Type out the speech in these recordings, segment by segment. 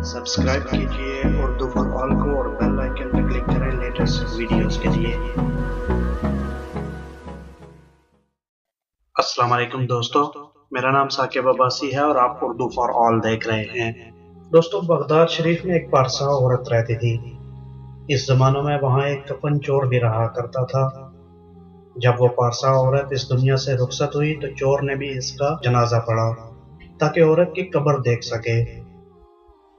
Subscribe कीजिए Urdu for all को और बेल आइकन पर क्लिक करें लेटेस्ट वीडियोस के लिए। अस्सलाम वालेकुम दोस्तों, मेरा नाम साकिब अब्बासी है और आप उर्दू फॉर ऑल देख रहे हैं। दोस्तों, बगदाद शरीफ में एक पारसा औरत रहती थी। इस जमाने में वहाँ एक कफन चोर भी रहा करता था। जब वो पारसा औरत इस दुनिया से रुखसत हुई तो चोर ने भी इसका जनाजा पढ़ा ताकि औरत की कब्र देख सके।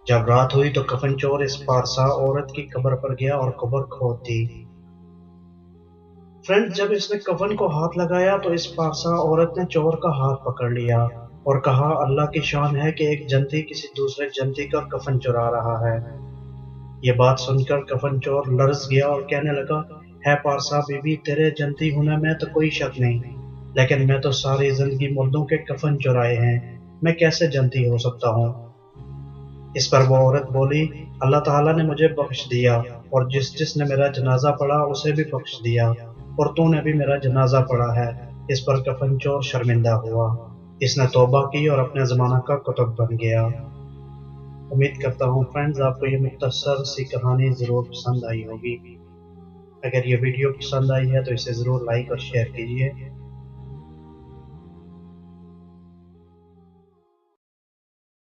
जब रात हुई तो कफन चोर इस पारसा औरत की कब्र पर गया और कब्र खोद दी। फ्रेंड्स, जब इसने कफन को हाथ लगाया तो इस पारसा औरत ने चोर का हाथ पकड़ लिया और कहा, अल्लाह की शान है कि एक जनती किसी दूसरे जनती का कफन चुरा रहा है। ये बात सुनकर कफन चोर लर्ज गया और कहने लगा, है पारसा बीबी, तेरे जनती होने में तो कोई शक नहीं, लेकिन मैं तो सारी जिंदगी मुर्दों के कफन चुराए हैं, मैं कैसे जनती हो सकता हूँ। इस पर वो औरत बोली, अल्लाह ताला ने मुझे बख्श दिया और जिसने मेरा जनाजा पढ़ा उसे भी बख्श दिया, और तूने भी मेरा जनाजा पढ़ा है। इस पर कफन चोर शर्मिंदा हुआ। इसने तौबा की और अपने ज़माना का कुतुब बन गया। उम्मीद करता हूँ फ्रेंड्स आपको ये मुख्तसर सी कहानी ज़रूर पसंद आई होगी। अगर ये वीडियो पसंद आई है तो इसे ज़रूर लाइक और शेयर कीजिए।